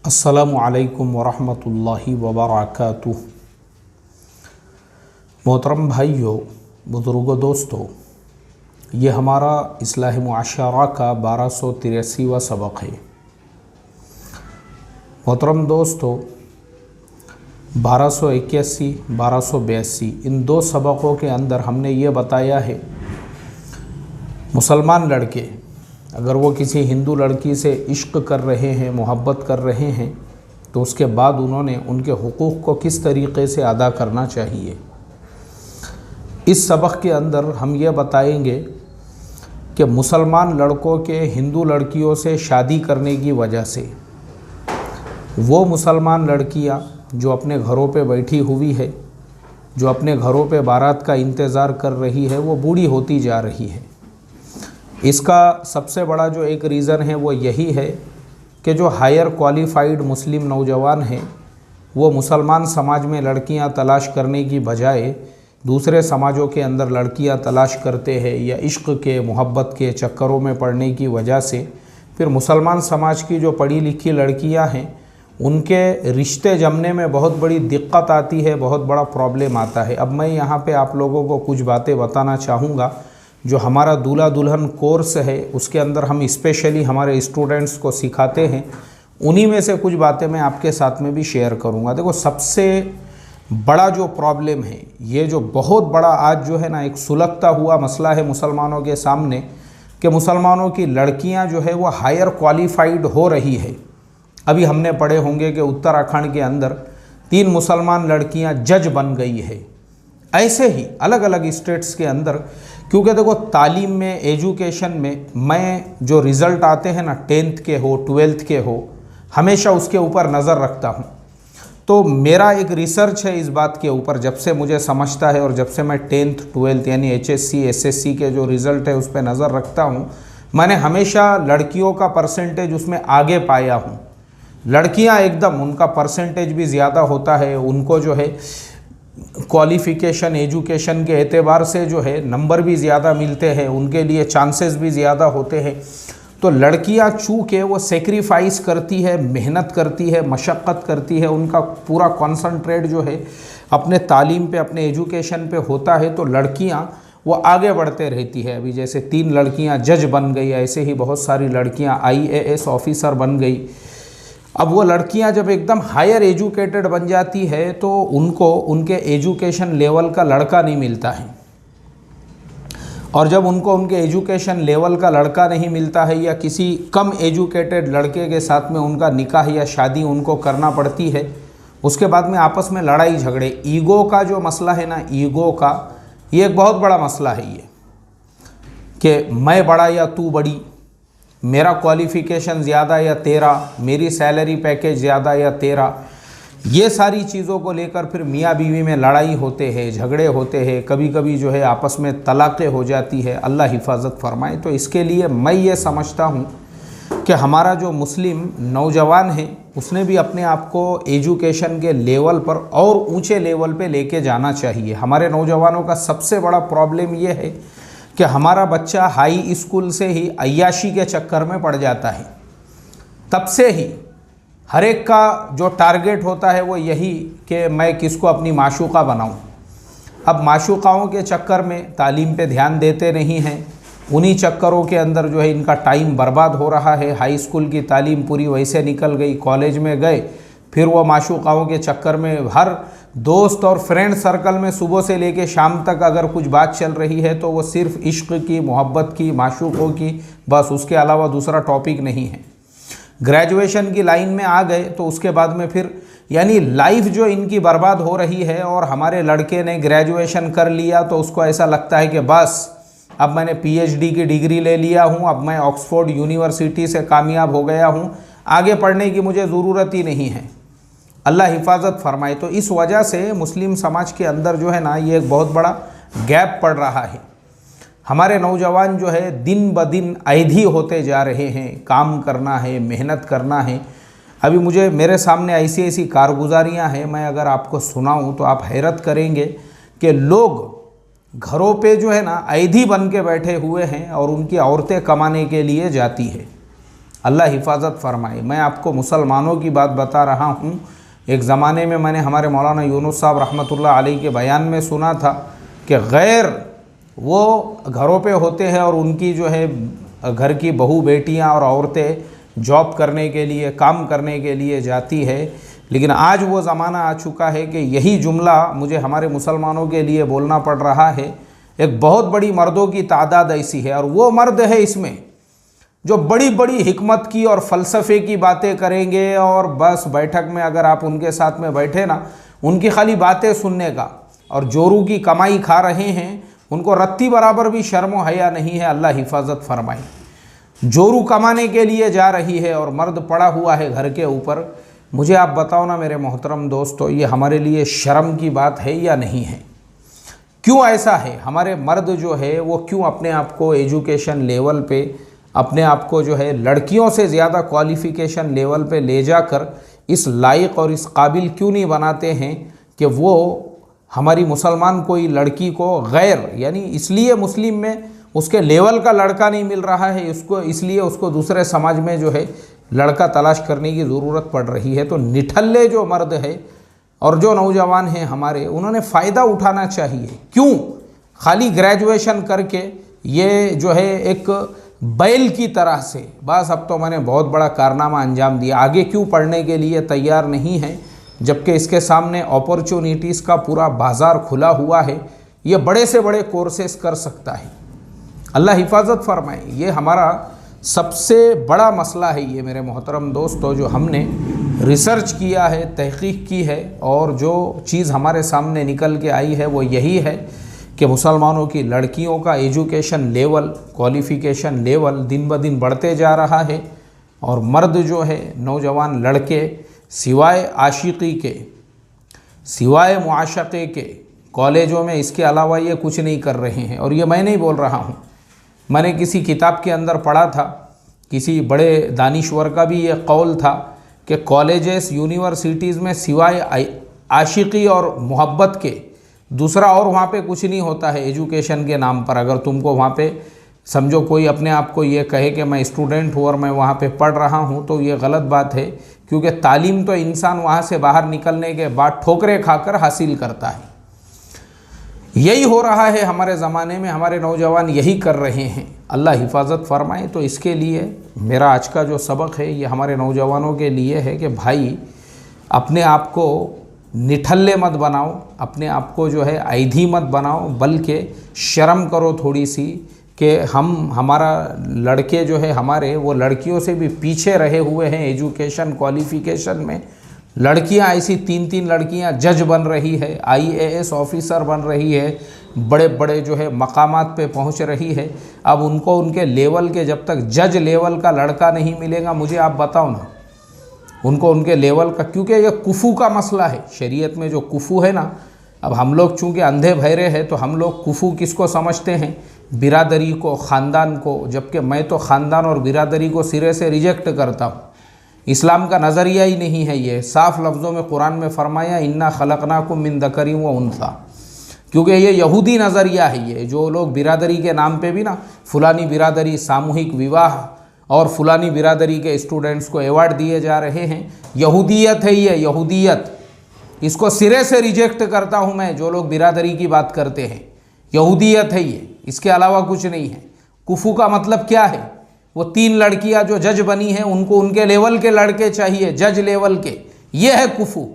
अस्सलामु अलैकुम वरहमतुल्लाहि वबरकातुह। मोहतरम भाइयों, बुज़ुर्गों, दोस्तों, ये हमारा इस्लाह मुआशरा का 1283वां सबक है। मोहतरम दोस्तों, 1281, 1282 इन दो सबकों के अंदर हमने ये बताया है, मुसलमान लड़के अगर वो किसी हिंदू लड़की से इश्क कर रहे हैं, मोहब्बत कर रहे हैं, तो उसके बाद उन्होंने उनके हुकूक़ को किस तरीक़े से अदा करना चाहिए। इस सबक के अंदर हम ये बताएंगे कि मुसलमान लड़कों के हिंदू लड़कियों से शादी करने की वजह से वो मुसलमान लड़कियां जो अपने घरों पे बैठी हुई है, जो अपने घरों पे बारात का इंतज़ार कर रही है, वो बूढ़ी होती जा रही है। इसका सबसे बड़ा जो एक रीज़न है वो यही है कि जो हायर क्वालिफ़ाइड मुस्लिम नौजवान हैं वो मुसलमान समाज में लड़कियां तलाश करने की बजाय दूसरे समाजों के अंदर लड़कियां तलाश करते हैं, या इश्क के, मोहब्बत के चक्करों में पड़ने की वजह से फिर मुसलमान समाज की जो पढ़ी लिखी लड़कियां हैं उनके रिश्ते जमने में बहुत बड़ी दिक्कत आती है, बहुत बड़ा प्रॉब्लम आता है। अब मैं यहाँ पे आप लोगों को कुछ बातें बताना चाहूँगा। जो हमारा दूल्हा दुल्हन कोर्स है उसके अंदर हम स्पेशली हमारे स्टूडेंट्स को सिखाते हैं, उन्हीं में से कुछ बातें मैं आपके साथ में भी शेयर करूँगा। देखो, सबसे बड़ा जो प्रॉब्लम है, ये जो बहुत बड़ा आज जो है ना एक सुलगता हुआ मसला है मुसलमानों के सामने, कि मुसलमानों की लड़कियां जो है वो हायर क्वालिफाइड हो रही है। अभी हमने पढ़े होंगे कि उत्तराखंड के अंदर 3 मुसलमान लड़कियां जज बन गई है। ऐसे ही अलग अलग स्टेट्स के अंदर, क्योंकि देखो तालीम में, एजुकेशन में मैं जो रिज़ल्ट आते हैं ना 10th के हो, 12th के हो, हमेशा उसके ऊपर नज़र रखता हूँ। तो मेरा एक रिसर्च है इस बात के ऊपर, जब से मुझे समझता है और जब से मैं 10th 12th यानी HSC SSC के जो रिज़ल्ट है उस पर नज़र रखता हूँ, मैंने हमेशा लड़कियों का परसेंटेज उसमें आगे पाया हूँ। लड़कियाँ एकदम उनका परसेंटेज भी ज़्यादा होता है, उनको जो है क्वालिफ़िकेशन, एजुकेशन के एतबार से जो है नंबर भी ज़्यादा मिलते हैं, उनके लिए चांसेस भी ज़्यादा होते हैं। तो लड़कियां चूँकि वो सेक्रीफाइस करती है, मेहनत करती है, मशक्क़त करती है, उनका पूरा कॉन्सनट्रेट जो है अपने तालीम पे, अपने एजुकेशन पे होता है, तो लड़कियां वो आगे बढ़ते रहती है। अभी जैसे 3 लड़कियां जज बन गई, ऐसे ही बहुत सारी लड़कियां IAS ऑफिसर बन गई। अब वो लड़कियां जब एकदम हायर एजुकेटेड बन जाती है तो उनको उनके एजुकेशन लेवल का लड़का नहीं मिलता है, और जब उनको उनके एजुकेशन लेवल का लड़का नहीं मिलता है या किसी कम एजुकेटेड लड़के के साथ में उनका निकाह या शादी उनको करना पड़ती है, उसके बाद में आपस में लड़ाई झगड़े, ईगो का जो मसला है ना, ईगो का ये एक बहुत बड़ा मसला है, ये कि मैं बड़ा या तू बड़ी, मेरा क्वालिफ़िकेशन ज़्यादा या तेरा, मेरी सैलरी पैकेज ज़्यादा या तेरा, ये सारी चीज़ों को लेकर फिर मियाँ बीवी में लड़ाई होते हैं, झगड़े होते हैं, कभी कभी जो है आपस में तलाक़ें हो जाती है। अल्लाह हिफाजत फरमाए। तो इसके लिए मैं ये समझता हूँ कि हमारा जो मुस्लिम नौजवान है उसने भी अपने आप को एजुकेशन के लेवल पर और ऊँचे लेवल पे लेके जाना चाहिए। हमारे नौजवानों का सबसे बड़ा प्रॉब्लम ये है कि हमारा बच्चा हाई स्कूल से ही अय्याशी के चक्कर में पड़ जाता है। तब से ही हर एक का जो टारगेट होता है वो यही कि मैं किसको अपनी माशूका बनाऊं। अब माशूकाओं के चक्कर में तालीम पे ध्यान देते नहीं हैं, उन्हीं चक्करों के अंदर जो है इनका टाइम बर्बाद हो रहा है। हाई स्कूल की तालीम पूरी वैसे निकल गई, कॉलेज में गए, फिर वो माशूकाओं के चक्कर में हर दोस्त और फ्रेंड सर्कल में सुबह से लेके शाम तक अगर कुछ बात चल रही है तो वो सिर्फ इश्क की, मोहब्बत की, माशूकों की, बस, उसके अलावा दूसरा टॉपिक नहीं है। ग्रेजुएशन की लाइन में आ गए तो उसके बाद में फिर यानी लाइफ जो इनकी बर्बाद हो रही है। और हमारे लड़के ने ग्रेजुएशन कर लिया तो उसको ऐसा लगता है कि बस अब मैंने PhD की डिग्री ले लिया हूँ, अब मैं ऑक्सफोर्ड यूनिवर्सिटी से कामयाब हो गया हूँ, आगे पढ़ने की मुझे ज़रूरत ही नहीं है। अल्लाह हिफाजत फरमाए। तो इस वजह से मुस्लिम समाज के अंदर जो है ना ये एक बहुत बड़ा गैप पड़ रहा है। हमारे नौजवान जो है दिन ब दिन ऐधी होते जा रहे हैं, काम करना है, मेहनत करना है। अभी मेरे सामने ऐसी ऐसी कारगुजारियाँ हैं, मैं अगर आपको सुनाऊँ तो आप हैरत करेंगे कि लोग घरों पे जो है ना ऐधी बन के बैठे हुए हैं और उनकी औरतें कमाने के लिए जाती है। अल्लाह हिफाजत फरमाए। मैं आपको मुसलमानों की बात बता रहा हूँ। एक ज़माने में मैंने हमारे मौलाना यूनुस साहब रहमतुल्लाह अलैह के बयान में सुना था कि गैर वो घरों पे होते हैं और उनकी जो है घर की बहू बेटियां और औरतें जॉब करने के लिए, काम करने के लिए जाती है। लेकिन आज वो ज़माना आ चुका है कि यही जुमला मुझे हमारे मुसलमानों के लिए बोलना पड़ रहा है। एक बहुत बड़ी मर्दों की तादाद ऐसी है और वो मर्द है इसमें जो बड़ी बड़ी हिकमत की और फ़लसफ़े की बातें करेंगे और बस बैठक में अगर आप उनके साथ में बैठे ना, उनकी खाली बातें सुनने का, और जोरू की कमाई खा रहे हैं, उनको रत्ती बराबर भी शर्म व हया नहीं है। अल्लाह हिफाजत फरमाए। जोरू कमाने के लिए जा रही है और मर्द पड़ा हुआ है घर के ऊपर। मुझे आप बताओ ना मेरे मोहतरम दोस्तों, ये हमारे लिए शर्म की बात है या नहीं है? क्यों ऐसा है? हमारे मर्द जो है वो क्यों अपने आप को एजुकेशन लेवल पे, अपने आप को जो है लड़कियों से ज़्यादा क्वालिफ़िकेशन लेवल पे ले जाकर इस लायक और इस काबिल क्यों नहीं बनाते हैं कि वो हमारी मुसलमान कोई लड़की को गैर, यानी इसलिए मुस्लिम में उसके लेवल का लड़का नहीं मिल रहा है, उसको इसलिए उसको दूसरे समाज में जो है लड़का तलाश करने की ज़रूरत पड़ रही है। तो निठल्ले जो मर्द है और जो नौजवान हैं हमारे, उन्होंने फ़ायदा उठाना चाहिए। क्यों खाली ग्रेजुएशन करके ये जो है एक बैल की तरह से बस अब तो मैंने बहुत बड़ा कारनामा अंजाम दिया, आगे क्यों पढ़ने के लिए तैयार नहीं है, जबकि इसके सामने अपॉर्चुनिटीज़ का पूरा बाज़ार खुला हुआ है। ये बड़े से बड़े कोर्सेस कर सकता है। अल्लाह हिफाजत फरमाए। ये हमारा सबसे बड़ा मसला है ये मेरे मोहतरम दोस्तों, जो हमने रिसर्च किया है, तहकीक की है, और जो चीज़ हमारे सामने निकल के आई है वो यही है कि मुसलमानों की लड़कियों का एजुकेशन लेवल, क्वालिफ़िकेशन लेवल दिन ब दिन बढ़ते जा रहा है और मर्द जो है, नौजवान लड़के, सिवाय आशिकी के, सिवाय मुआशक़े के कॉलेजों में इसके अलावा ये कुछ नहीं कर रहे हैं। और ये मैं नहीं बोल रहा हूँ, मैंने किसी किताब के अंदर पढ़ा था, किसी बड़े दानिश्वर का भी ये कौल था कि कॉलेजेस, यूनिवर्सिटीज़ में सिवाय आशिकी और मोहब्बत के दूसरा और वहाँ पे कुछ नहीं होता है एजुकेशन के नाम पर। अगर तुमको वहाँ पे समझो कोई अपने आप को ये कहे कि मैं स्टूडेंट हूँ और मैं वहाँ पे पढ़ रहा हूँ, तो ये गलत बात है, क्योंकि तालीम तो इंसान वहाँ से बाहर निकलने के बाद ठोकरें खाकर हासिल करता है। यही हो रहा है हमारे ज़माने में, हमारे नौजवान यही कर रहे हैं। अल्लाह हिफाजत फरमाए। तो इसके लिए मेरा आज का जो सबक है ये हमारे नौजवानों के लिए है कि भाई अपने आप को निठल्ले मत बनाओ, अपने आप को जो है आईधी मत बनाओ, बल्कि शर्म करो थोड़ी सी कि हमारा लड़के जो है हमारे, वो लड़कियों से भी पीछे रहे हुए हैं एजुकेशन क्वालिफ़िकेशन में। लड़कियां ऐसी 3-3 लड़कियां जज बन रही है, IAS ऑफिसर बन रही है, बड़े बड़े जो है मकामात पे पहुंच रही है। अब उनको उनके लेवल के, जब तक जज लेवल का लड़का नहीं मिलेगा, मुझे आप बताओ ना, उनको उनके लेवल का, क्योंकि ये कुफू का मसला है शरीयत में। जो कुफू है ना, अब हम लोग चूँकि अंधे बहरे हैं तो हम लोग कुफू किसको समझते हैं? बिरादरी को, ख़ानदान को, जबकि मैं तो ख़ानदान और बिरादरी को सिरे से रिजेक्ट करता हूँ। इस्लाम का नज़रिया ही नहीं है ये। साफ़ लफ्ज़ों में कुरान में फरमाया इन्ना खलक़नाकुम मिन ज़करिन व उन्सा, क्योंकि ये यहूदी नज़रिया है। ये जो लोग बिरादरी के नाम पे भी ना, फ़ुलानी बिरादरी सामूहिक विवाह और फ़ुलानी बिरादरी के स्टूडेंट्स को अवार्ड दिए जा रहे हैं, यहूदियत है ये, यहूदियत। इसको सिरे से रिजेक्ट करता हूँ मैं, जो लोग बिरादरी की बात करते हैं। यहूदियत है ये, इसके अलावा कुछ नहीं है। कुफू का मतलब क्या है? वो 3 लड़कियां जो जज बनी हैं, उनको उनके लेवल के लड़के चाहिए, जज लेवल के। ये है कुफू।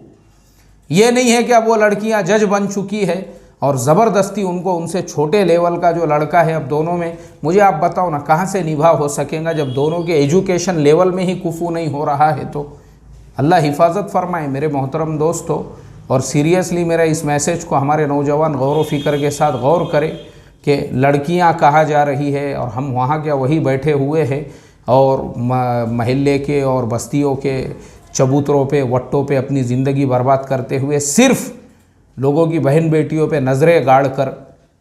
ये नहीं है कि अब वो लड़कियां जज बन चुकी है और ज़बरदस्ती उनको उनसे छोटे लेवल का जो लड़का है, अब दोनों में, मुझे आप बताओ ना कहाँ से निभा हो सकेगा जब दोनों के एजुकेशन लेवल में ही कुफू नहीं हो रहा है। तो अल्लाह हिफाजत फरमाए मेरे मोहतरम दोस्तों। और सीरियसली मेरा इस मैसेज को हमारे नौजवान गौर व फिक्र के साथ गौर करें कि लड़कियां कहाँ जा रही है और हम वहाँ क्या वही बैठे हुए हैं और महल्ले के और बस्तियों के चबूतरों पे, वट्टों पे अपनी ज़िंदगी बर्बाद करते हुए सिर्फ़ लोगों की बहन बेटियों पे नज़रें गाड़ कर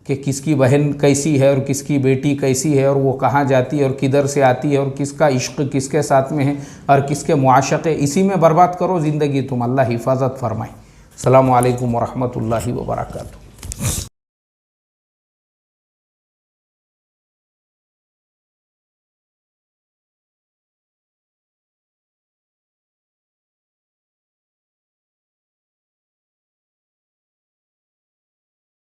कि किसकी बहन कैसी है और किसकी बेटी कैसी है और वो कहाँ जाती है और किधर से आती है और किसका इश्क किसके साथ में है और किसके मुआशक़े, इसी में बर्बाद करो ज़िंदगी तुम। अल्लाह हिफाजत फरमाए। अस्सलामु अलैकुम व रहमतुल्लाहि व बरकातुहू।